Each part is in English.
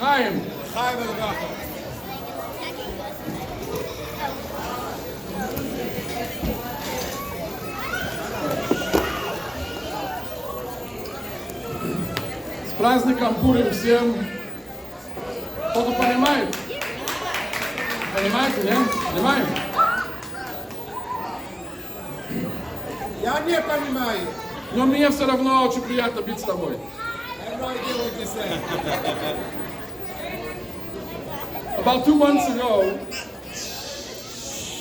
Chaim. Chaim Elgacha. С праздником Пурим всем. Кто-то понимает? Понимаете, нет? Понимаем? Я не понимаю. Но мне все равно очень приятно быть с тобой. I have no idea what you're saying. About 2 months ago,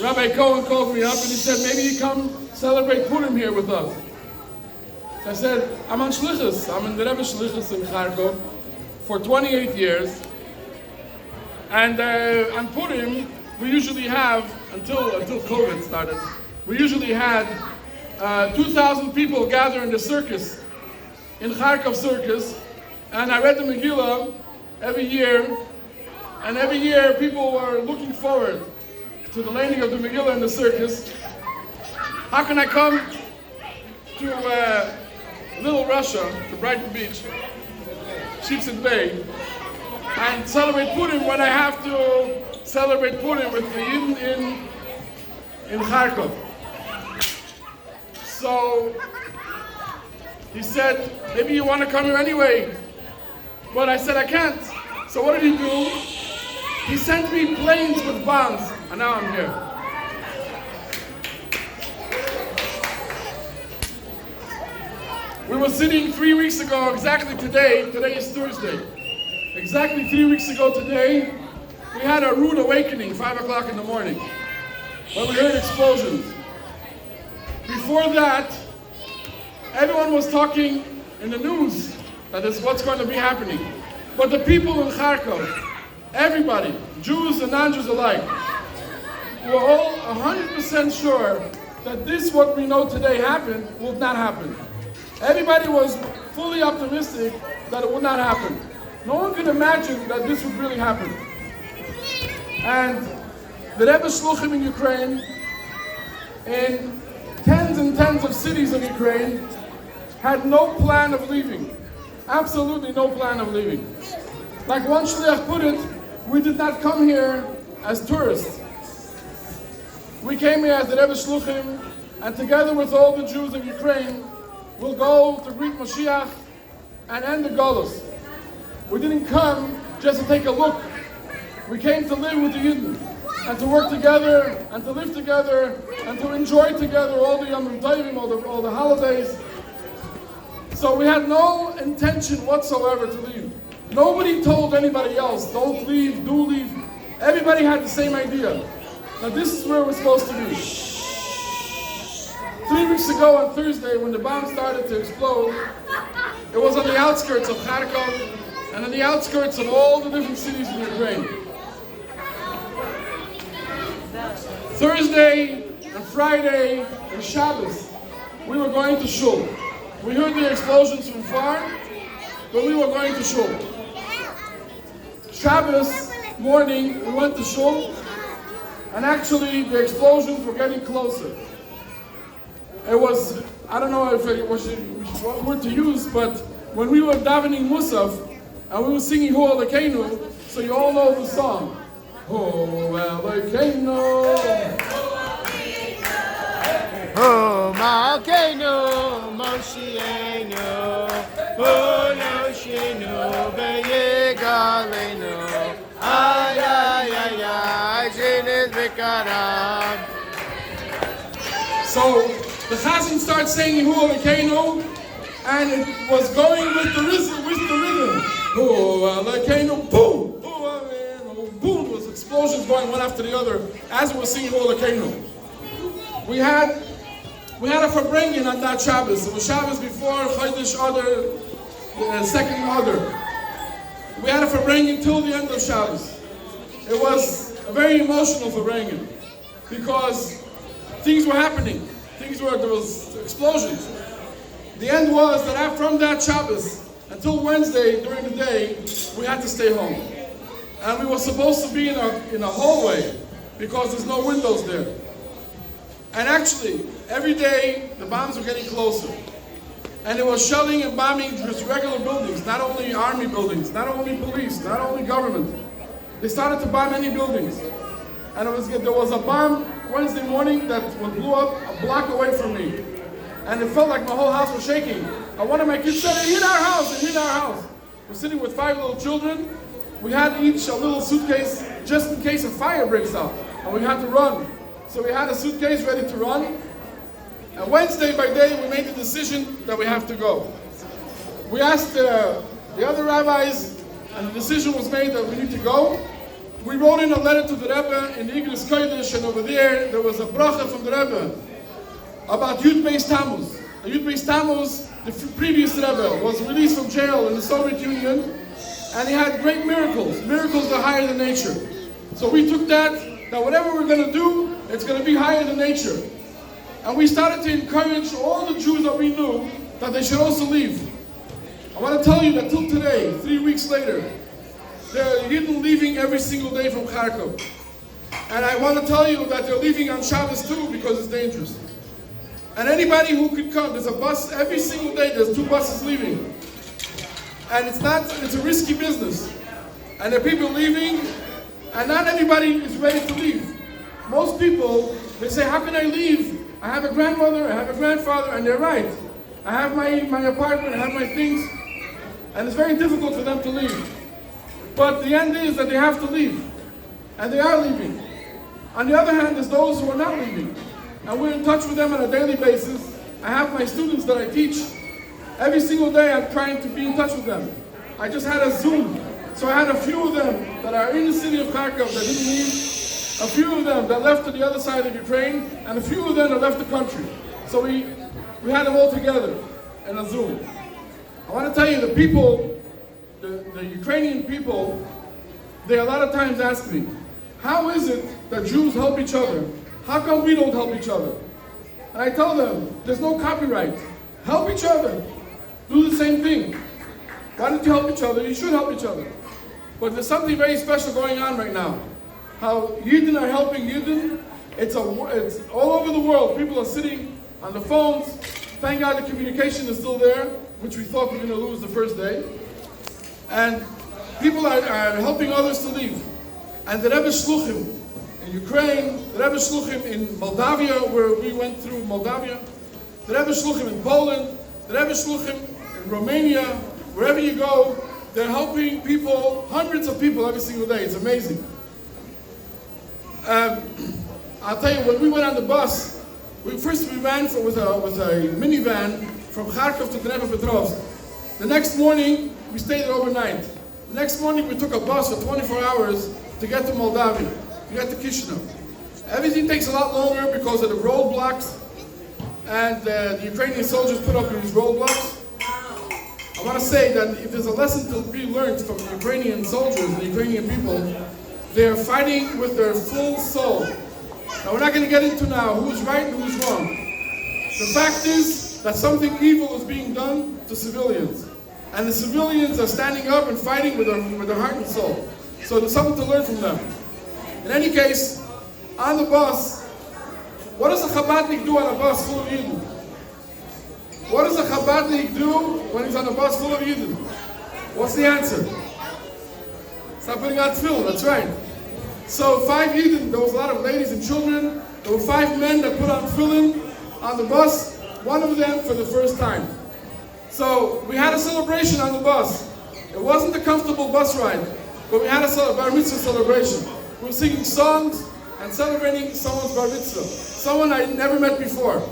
Rabbi Cohen called me up and he said, maybe you come celebrate Purim here with us. I said, I'm on Shlichus. I'm in the Rebbe Shlichus in Kharkov for 28 years. And on Purim, we usually have, until COVID started, we usually had 2,000 people gather in the circus, in Kharkov circus. And I read the Megillah every year. And every year people were looking forward to the landing of the Megillah in the circus. How can I come to Little Russia, to Brighton Beach, Sheepshead Bay, and celebrate Purim when I have to celebrate Purim with the Yidden in Kharkov? So he said, maybe you want to come here anyway. But I said, I can't. So what did he do? He sent me planes with bombs, and now I'm here. We were sitting 3 weeks ago, exactly today is Thursday. Exactly 3 weeks ago today, we had a rude awakening, 5 o'clock in the morning, when we heard explosions. Before that, everyone was talking in the news that is what's going to be happening. But the people in Kharkov, everybody, Jews and non-Jews alike, were all 100% sure that this, what we know today happened, would not happen. Everybody was fully optimistic that it would not happen. No one could imagine that this would really happen. And the Rebbe Shluchim in Ukraine, in tens and tens of cities of Ukraine, had no plan of leaving. Absolutely no plan of leaving. Like one shliach put it, we did not come here as tourists. We came here as the Rebbe Shluchim, and together with all the Jews of Ukraine, we'll go to greet Mashiach and end the Golus. We didn't come just to take a look. We came to live with the Yidden, and to work together, and to live together, and to enjoy together all the Yom Tovim, all the holidays. So we had no intention whatsoever to leave. Nobody told anybody else, don't leave, do leave. Everybody had the same idea. Now this is where we're supposed to be. 3 weeks ago on Thursday, when the bomb started to explode, it was on the outskirts of Kharkov and on the outskirts of all the different cities in Ukraine. Thursday and Friday and Shabbos, we were going to shul. We heard the explosions from far, but we were going to shul. Shabbos morning, we went to shul, and actually the explosions were getting closer. It was, I don't know if it was what word to use, but when we were davening Musaf, and we were singing Hu Elokeinu, so you all know the song. Hu Elokeinu. Hu Malkeinu, Moshienu, Hu Noshenu, Beyegalenu, Ay, ay, ay, ay, Ziniz Bikaram. So the Chazan starts saying Hu Elokeinu, and it was going with the rhythm. Hu Elokeinu, boom, Hu Elokeinu, boom. There was explosions going one after the other as we were singing Hu Elokeinu. We had a Farbrengen on that Shabbos. It was Shabbos before Chodesh Adar, the second Adar. We had a Farbrengen till the end of Shabbos. It was a very emotional Farbrengen because things were happening. There was explosions. The end was that from that Shabbos until Wednesday during the day, we had to stay home. And we were supposed to be in a hallway because there's no windows there. And actually, every day the bombs were getting closer. And it was shelling and bombing just regular buildings, not only army buildings, not only police, not only government. They started to bomb any buildings. And there was a bomb Wednesday morning that blew up a block away from me. And it felt like my whole house was shaking. And one of my kids said, "It hit our house, it hit our house." We're sitting with 5 little children. We had each a little suitcase just in case a fire breaks out. And we had to run. So we had a suitcase ready to run. And Wednesday by day, we made the decision that we have to go. We asked the other rabbis, and the decision was made that we need to go. We wrote in a letter to the Rebbe in the Igros Kodesh, and over there was a bracha from the Rebbe about Yud Beis Tammuz. Yud Beis Tammuz, the previous Rebbe, was released from jail in the Soviet Union, and he had great miracles. Miracles are higher than nature. So we took that whatever we're going to do, it's going to be higher than nature. And we started to encourage all the Jews that we knew that they should also leave. I want to tell you that till today, 3 weeks later, they're leaving every single day from Kharkov. And I want to tell you that they're leaving on Shabbos too because it's dangerous. And anybody who could come, there's a bus every single day, there's 2 buses leaving. And it's a risky business. And there are people leaving, and not everybody is ready to leave. Most people, they say, "How can I leave? I have a grandmother, I have a grandfather," and they're right. I have my apartment, I have my things, and it's very difficult for them to leave. But the end is that they have to leave, and they are leaving. On the other hand, there's those who are not leaving, and we're in touch with them on a daily basis. I have my students that I teach. Every single day I'm trying to be in touch with them. I just had a Zoom, so I had a few of them that are in the city of Kharkov that didn't leave, a few of them that left to the other side of Ukraine, and a few of them that left the country. So we had them all together in a Zoom. I want to tell you, the people, the Ukrainian people, they a lot of times ask me, how is it that Jews help each other? How come we don't help each other? And I tell them, there's no copyright. Help each other. Do the same thing. Why don't you help each other? You should help each other. But there's something very special going on right now. How Yidden are helping Yidden. It's all over the world. People are sitting on the phones. Thank God the communication is still there, which we thought we were going to lose the first day. And people are helping others to leave. And the Rebbe Shluchim in Ukraine, the Rebbe Shluchim in Moldavia, where we went through Moldavia, the Rebbe Shluchim in Poland, the Rebbe Shluchim in Romania, wherever you go, they're helping people, hundreds of people every single day. It's amazing. I'll tell you, when we went on the bus, we ran with a minivan from Kharkov to Dnepropetrovsk. The next morning, we stayed there overnight. The next morning, we took a bus for 24 hours to get to Moldavia, to get to Chisinau. Everything takes a lot longer because of the roadblocks, and the Ukrainian soldiers put up these roadblocks. I want to say that if there's a lesson to be learned from the Ukrainian soldiers, the Ukrainian people, they're fighting with their full soul. Now, we're not going to get into now who's right and who's wrong. The fact is that something evil is being done to civilians. And the civilians are standing up and fighting with their heart and soul. So there's something to learn from them. In any case, on the bus, what does a Chabadnik do on a bus full of Yidden? What does a Chabadnik do when he's on a bus full of Yidden? What's the answer? Stop putting on tefillin, that's right. So 5 Yidden, there was a lot of ladies and children. There were 5 men that put on tefillin on the bus, one of them for the first time. So we had a celebration on the bus. It wasn't a comfortable bus ride, but we had a bar mitzvah celebration. We were singing songs and celebrating someone's bar mitzvah, someone I never met before.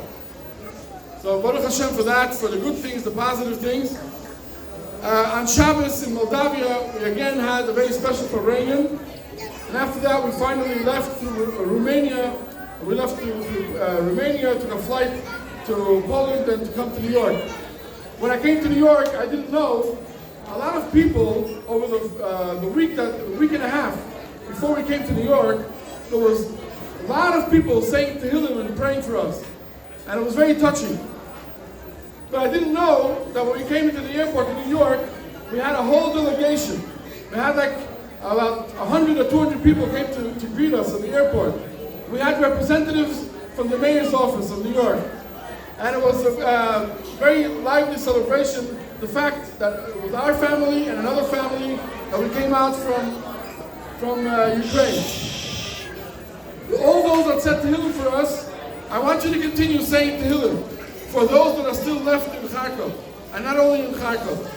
So Baruch Hashem for that, for the good things, the positive things. On Shabbos in Moldavia, we again had a very special Farbrengen. And after that, we finally left through Romania. We left through Romania, took a flight to Poland, and to come to New York. When I came to New York, I didn't know a lot of people over the week and a half before we came to New York, there was a lot of people saying Tehillim and praying for us. And it was very touching. But I didn't know that when we came into the airport in New York, we had a whole delegation. We had like about 100 or 200 people came to greet us at the airport. We had representatives from the mayor's office of New York. And it was a very lively celebration. The fact that with our family and another family that we came out from Ukraine. All those that said Tehillim for us, I want you to continue saying Tehillim for those that are still left in Kharkov, and not only in Kharkov.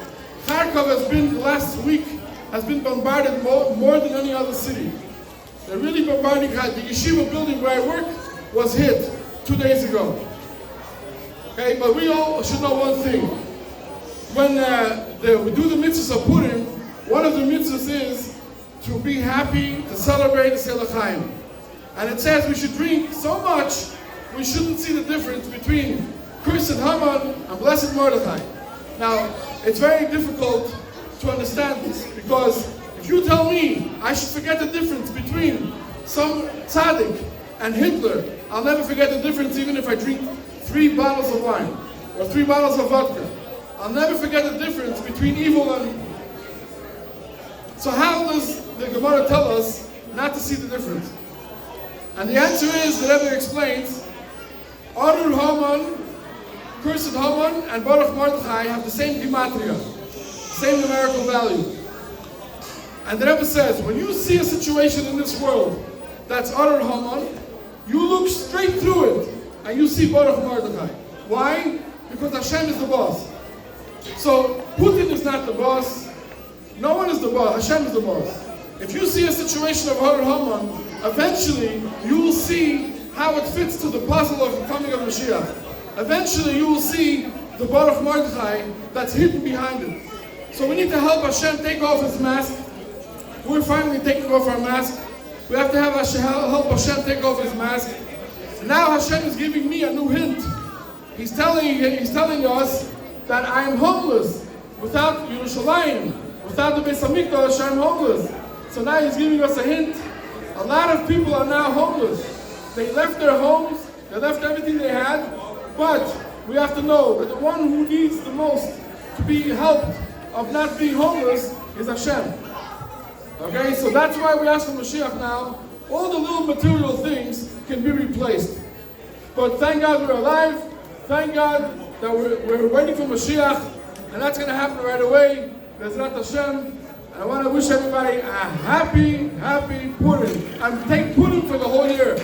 Kharkov has been, last week, has been bombarded more than any other city. They're really bombarding Kharkov. The yeshiva building where I work was hit 2 days ago. Okay, but we all should know one thing. When we do the mitzvahs of Purim, one of the mitzvahs is to be happy, to celebrate the Sel Chaim. And it says we should drink so much, we shouldn't see the difference between cursed Haman and blessed Mordechai. Now, it's very difficult to understand this, because if you tell me I should forget the difference between some tzaddik and Hitler, I'll never forget the difference even if I drink 3 bottles of wine or 3 bottles of vodka. I'll never forget the difference between evil and... So how does the Gemara tell us not to see the difference? And the answer is, the Rebbe explains, Arur Haman, Cursed Haman, and Baruch Mordechai have the same gematria, same numerical value. And the Rebbe says, when you see a situation in this world that's Arur Haman, you look straight through it and you see Baruch Mordechai. Why? Because Hashem is the boss. So Putin is not the boss. No one is the boss. Hashem is the boss. If you see a situation of Arur Haman, eventually you will see how it fits to the puzzle of the coming of Mashiach. Eventually you will see the Baruch Mordechai that's hidden behind it. So we need to help Hashem take off his mask. We're finally taking off our mask. We have to have help Hashem take off his mask. Now Hashem is giving me a new hint. He's telling us that I am homeless. Without Yerushalayim, without the Beis Hamikdash, I'm homeless. So now he's giving us a hint. A lot of people are now homeless. They left their homes, they left everything they had, but we have to know that the one who needs the most to be helped of not being homeless is Hashem. Okay, so that's why we ask for Mashiach now. All the little material things can be replaced. But thank God we're alive. Thank God that we're waiting for Mashiach, and that's going to happen right away. Bezrat Hashem. I want to wish everybody a happy Purim. And take Purim for the whole year.